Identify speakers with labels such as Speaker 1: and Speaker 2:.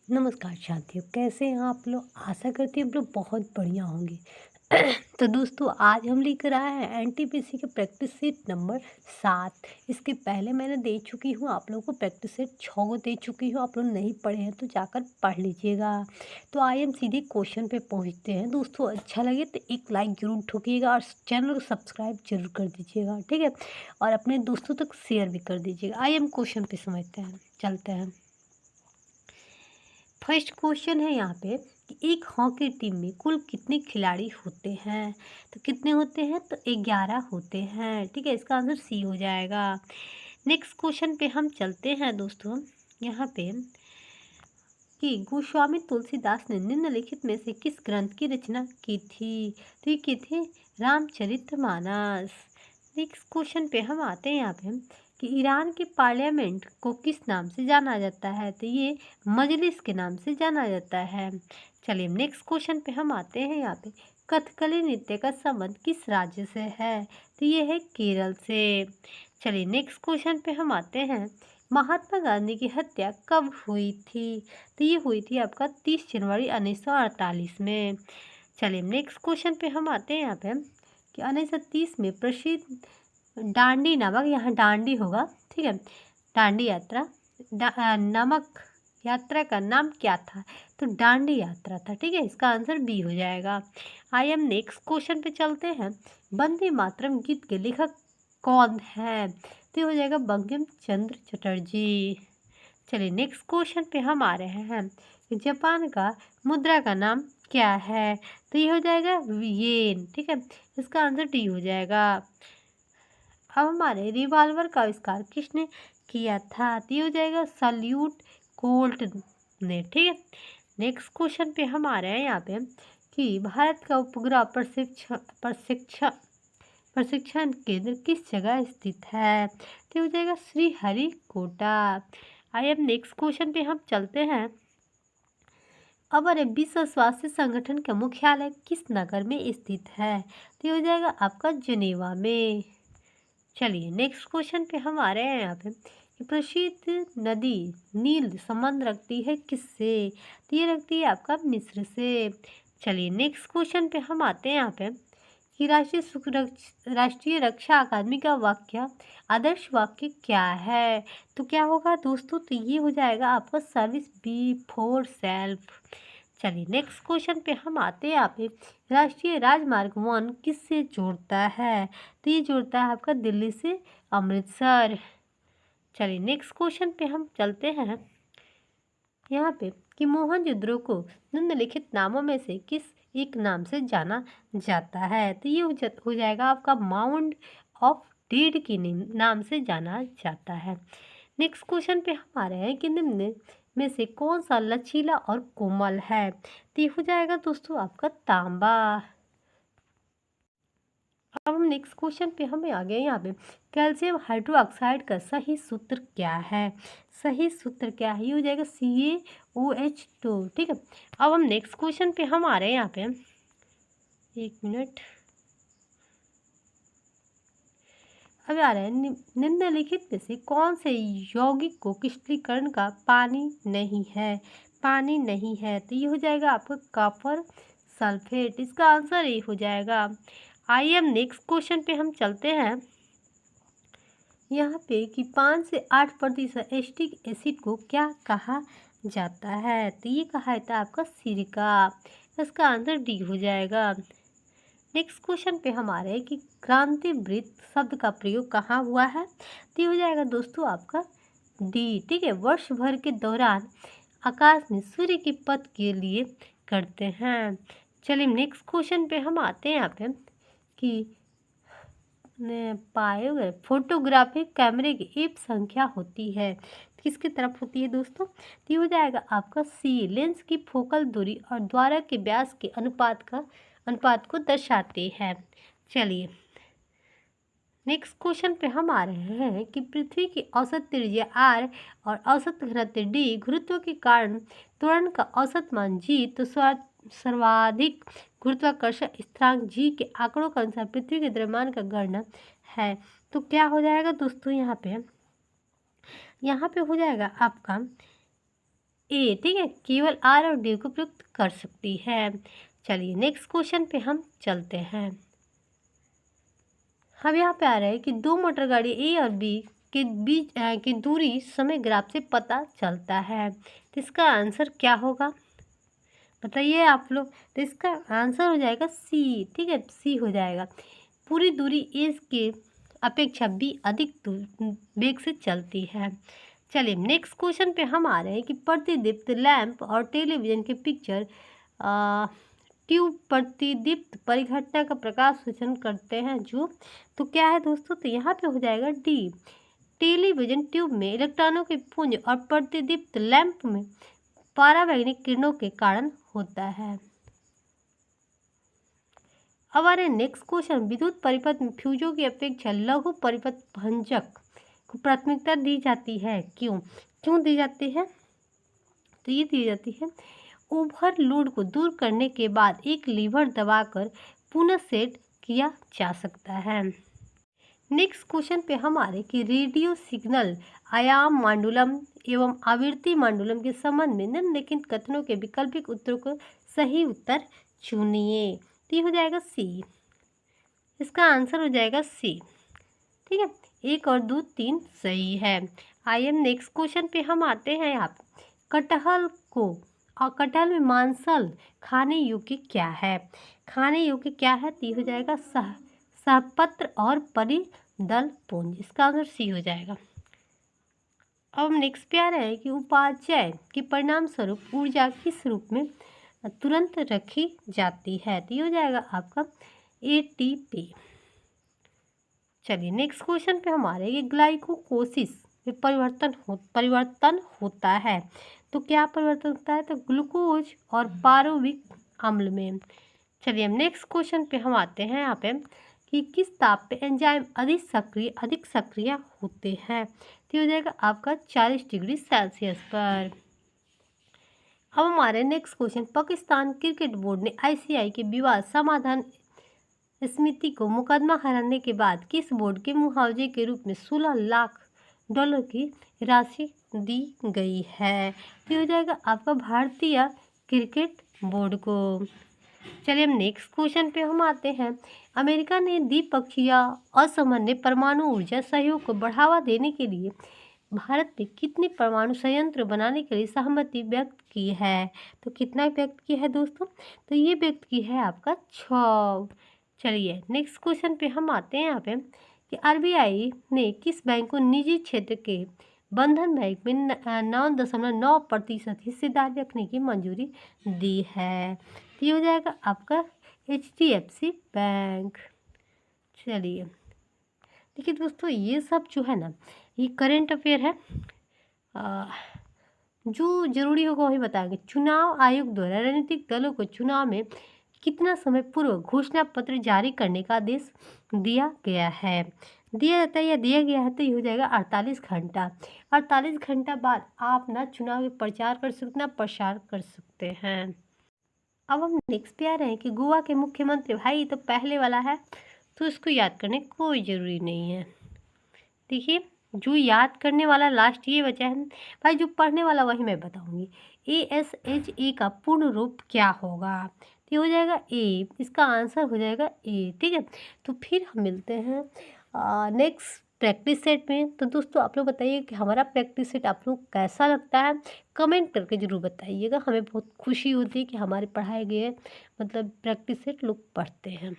Speaker 1: नमस्कार साथियों, कैसे हैं आप लोग? आशा करती हूँ आप लोग बहुत बढ़िया होंगे। तो दोस्तों, आज हम लेकर आए हैं एनटीपीसी के प्रैक्टिस सेट नंबर 7। इसके पहले मैंने दे चुकी हूँ आप लोगों को प्रैक्टिस सेट 6 दे चुकी हूँ। आप लोग नहीं पढ़े हैं तो जाकर पढ़ लीजिएगा। तो आइए हम सीधे क्वेश्चन पे पहुँचते हैं। दोस्तों, अच्छा लगे तो एक लाइक ज़रूर ठोकिएगा और चैनल को सब्सक्राइब जरूर कर दीजिएगा, ठीक है? और अपने दोस्तों तक शेयर भी कर दीजिएगा। आइए हम क्वेश्चन पे समझते हैं, चलते हैं। फर्स्ट क्वेश्चन है यहाँ पे कि एक हॉकी टीम में कुल कितने खिलाड़ी होते हैं? तो कितने होते हैं? तो 11 होते हैं, ठीक है। इसका आंसर सी हो जाएगा। नेक्स्ट क्वेश्चन पे हम चलते हैं दोस्तों। यहाँ पे कि गोस्वामी तुलसीदास ने निम्नलिखित में से किस ग्रंथ की रचना की थी? तो ये की थी रामचरितमानस। नेक्स्ट क्वेश्चन पे हम आते हैं यहाँ पे कि ईरान के पार्लियामेंट को किस नाम से जाना जाता है? तो ये मजलिस के नाम से जाना जाता है। चलिए नेक्स्ट क्वेश्चन पे हम आते हैं यहाँ पे कथकली नृत्य का संबंध किस राज्य से है? तो ये है केरल से। चलिए नेक्स्ट क्वेश्चन पे हम आते हैं महात्मा गांधी की हत्या कब हुई थी? तो ये हुई थी आपका 30 जनवरी 1948 में। चलिए नेक्स्ट क्वेश्चन पे हम आते हैं यहाँ पे कि 1930 में प्रसिद्ध डांडी नामक, यहाँ डांडी होगा, ठीक है, डांडी यात्रा नामक यात्रा का नाम क्या था? तो डांडी यात्रा था, ठीक है। इसका आंसर बी हो जाएगा। आइए हम नेक्स्ट क्वेश्चन पे चलते हैं। वंदे मातरम गीत के लेखक कौन है? तो ये हो जाएगा बंकिम चंद्र चटर्जी। चलिए नेक्स्ट क्वेश्चन पे हम आ रहे हैं कि जापान का मुद्रा का नाम क्या है? तो ये हो जाएगा येन, ठीक है। इसका आंसर डी हो जाएगा। अब हमारे रिवॉल्वर का आविष्कार किसने किया था? तो ये हो जाएगा सल्यूट कोल्ट ने, ठीक है। नेक्स्ट क्वेश्चन पे हम आ रहे हैं यहाँ पे कि भारत का उपग्रह प्रशिक्षण प्रशिक्षण केंद्र किस जगह स्थित है? तो ये हो जाएगा श्रीहरिकोटा। आइए अब नेक्स्ट क्वेश्चन पे हम चलते हैं। हमारे विश्व स्वास्थ्य संगठन का मुख्यालय किस नगर में स्थित है? तो ये हो जाएगा आपका जिनेवा में। चलिए नेक्स्ट क्वेश्चन पे हम आ रहे हैं यहाँ पे कि प्रसिद्ध नदी नील संबंध रखती है किससे? तो ये रखती है आपका मिस्र से। चलिए नेक्स्ट क्वेश्चन पे हम आते हैं यहाँ पे कि राष्ट्रीय रक्षा अकादमी का वाक्य आदर्श वाक्य क्या है? तो क्या होगा दोस्तों? तो ये हो जाएगा आपका सर्विस बिफोर सेल्फ। चलिए नेक्स्ट क्वेश्चन पे हम आते हैं यहाँ पे राष्ट्रीय राजमार्ग 1 किससे जोड़ता है? तो ये जोड़ता है आपका दिल्ली से अमृतसर। चलिए नेक्स्ट क्वेश्चन पे हम चलते हैं यहाँ पे कि मोहनजोदड़ो को निम्नलिखित नामों में से किस एक नाम से जाना जाता है? तो ये हो जाएगा आपका माउंट ऑफ डेड के नाम से जाना जाता है। नेक्स्ट क्वेश्चन पे हम आ रहे हैं कि निम्न में से कौन सा लचीला और कोमल है? तो ये हो जाएगा दोस्तों आपका तांबा। अब हम नेक्स्ट क्वेश्चन पे हमें आ गए यहाँ पे कैल्शियम हाइड्रोक्साइड का सही सूत्र क्या है? सही सूत्र क्या है? ये हो जाएगा CaOH2, ठीक है। अब हम नेक्स्ट क्वेश्चन पे हम आ रहे हैं यहाँ पे, एक मिनट, अब आ रहे हैं निम्नलिखित में से कौन से यौगिक को क्रिस्टलीकरण का पानी नहीं है? पानी नहीं है। तो ये हो जाएगा आपका कॉपर सल्फेट। इसका आंसर ये हो जाएगा। आइए हम नेक्स्ट क्वेश्चन पे हम चलते हैं यहाँ पे कि 5 से 8% एसिटिक एसिड को क्या कहा जाता है? तो ये कहा जाता है आपका सिरका। इसका आंसर डी हो जाएगा। नेक्स्ट क्वेश्चन पे हम आ रहे हैं कि क्रांति वृत्त शब्द का प्रयोग कहाँ हुआ है? तो ये हो जाएगा दोस्तों आपका डी, ठीक है। वर्ष भर के दौरान आकाश में सूर्य के पथ के लिए करते हैं। चलिए नेक्स्ट क्वेश्चन पे हम आते हैं यहाँ पे कि पाए गए फोटोग्राफिक कैमरे की एक संख्या होती है, किसकी तरफ होती है दोस्तों? तो ये हो जाएगा आपका सी, लेंस की फोकल दूरी और द्वारा के व्यास के अनुपात को दर्शाते हैं। चलिए नेक्स्ट क्वेश्चन पे हम आ रहे हैं कि पृथ्वी की औसत त्रिज्या r और औसत घनत्व d, गुरुत्व के कारण त्वरण का औसत मान g, तो सर्वाधिक गुरुत्वाकर्षण स्थिरांक g के आंकड़ों के अनुसार पृथ्वी के द्रव्यमान का गणना है। तो क्या हो जाएगा दोस्तों? यहाँ पे हो जाएगा आपका ए, ठीक है, केवल आर और डी को प्रयुक्त कर सकती है। चलिए नेक्स्ट क्वेश्चन पे हम चलते हैं। हम यहाँ पे आ रहे हैं कि दो मोटर गाड़ी ए और बी के बीच की दूरी समय ग्राफ से पता चलता है, तो इसका आंसर क्या होगा बताइए आप लोग। तो इसका आंसर हो जाएगा सी, ठीक है, सी हो जाएगा। पूरी दूरी ए के अपेक्षा बी अधिक वेग से चलती है। चलिए नेक्स्ट क्वेश्चन पे हम आ रहे हैं कि प्रतिदीप्त लैंप और टेलीविजन के पिक्चर ट्यूब प्रतिदीप्त परिघटना का प्रकाश शोषण करते हैं जो, तो क्या है दोस्तों, तो यहाँ पे हो जाएगा डी। टेलीविजन ट्यूब में इलेक्ट्रॉनों के पुंज और प्रतिदीप्त लैंप में परावैंगनिक किरणों के कारण होता है। अब आ रहे नेक्स्ट क्वेश्चन, विद्युत परिपथ में फ्यूजों की अपेक्षा लघु परिपथ भंजक को प्राथमिकता दी जाती है, क्यों क्यों दी जाती है, तो ये दी जाती है ओवरलोड को दूर करने के बाद एक लीवर दबाकर पुनः सेट किया जा सकता है। नेक्स्ट क्वेश्चन पे हम आ रहे कि रेडियो सिग्नल आयाम मांडुलम एवं आवृत्ति मांडुलम के संबंध में निम्नलिखित कथनों के वैकल्पिक उत्तरों को सही उत्तर चुनिए। तो ये हो जाएगा सी, इसका आंसर हो जाएगा सी, ठीक है, 1 और 2 3 सही है। आइए नेक्स्ट क्वेश्चन पे हम आते हैं। आप कटहल को और कटहल में मांसल खाने योग्य क्या है, खाने योग्य क्या है, तो ये हो जाएगा सहपत्र और परिदल पुंज, इसका आंसर सी हो जाएगा। अब हम नेक्स्ट पे आ रहे हैं कि उपापचय के परिणाम स्वरूप ऊर्जा किस रूप में तुरंत रखी जाती है, तो ये हो जाएगा आपका एटीपी। चलिए नेक्स्ट क्वेश्चन पे हम आ रहे हैं कि ग्लाइकोकोसिस में परिवर्तन होता है, तो क्या परिवर्तन होता है, तो ग्लूकोज और पारोविक अम्ल में। चलिए हम नेक्स्ट क्वेश्चन पे हम आते हैं यहाँ पे कि किस ताप पे एंजाइम अधिक सक्रिय होते हैं, तो हो जाएगा आपका 40 डिग्री सेल्सियस पर। अब हमारे next question, Pakistan cricket board ने आईसीआई के विवाद समाधान समिति को मुकदमा हराने के बाद किस बोर्ड के मुआवजे के रूप में 16 लाख डॉलर की राशि दी गई है, तो हो जाएगा आपका भारतीय क्रिकेट बोर्ड को। चलिए हम नेक्स्ट क्वेश्चन पे हम आते हैं। अमेरिका ने द्विपक्षीय असामान्य परमाणु ऊर्जा सहयोग को बढ़ावा देने के लिए भारत में कितने परमाणु संयंत्र बनाने के लिए सहमति व्यक्त की है, तो कितना व्यक्त की है दोस्तों, तो ये व्यक्त की है आपका 6। चलिए नेक्स्ट क्वेश्चन पे हम आते हैं यहाँ पे कि आरबीआई ने किस बैंक को निजी क्षेत्र के बंधन बैंक में 9.9% हिस्सेदारी रखने की मंजूरी दी है, तो ये हो जाएगा आपका एचडीएफसी बैंक। चलिए देखिए दोस्तों, ये सब जो है ना, ये करेंट अफेयर है, जो जरूरी होगा वही बताएंगे। चुनाव आयोग द्वारा राजनीतिक दलों को चुनाव में कितना समय पूर्व घोषणा पत्र जारी करने का आदेश दिया गया है, दिया जाता है या दिया गया है, तो ये हो जाएगा 48 घंटा। 48 घंटा बाद आप ना चुनाव में प्रचार कर सकते ना प्रसार कर सकते हैं। अब हम नेक्स्ट पे आ रहे हैं कि गोवा के मुख्यमंत्री, भाई ये तो पहले वाला है तो इसको याद करने कोई ज़रूरी नहीं है। देखिए जो याद करने वाला लास्ट ये बचा है भाई, जो पढ़ने वाला वही मैं बताऊंगी। ASHA का पूर्ण रूप क्या होगा, तो हो जाएगा ए, इसका आंसर हो जाएगा ए, ठीक है। तो फिर हम मिलते हैं नेक्स्ट प्रैक्टिस सेट में। तो दोस्तों आप लोग बताइए कि हमारा प्रैक्टिस सेट आप लोग कैसा लगता है, कमेंट करके ज़रूर बताइएगा। हमें बहुत खुशी होती है कि हमारे पढ़ाए गए मतलब प्रैक्टिस सेट लोग पढ़ते हैं।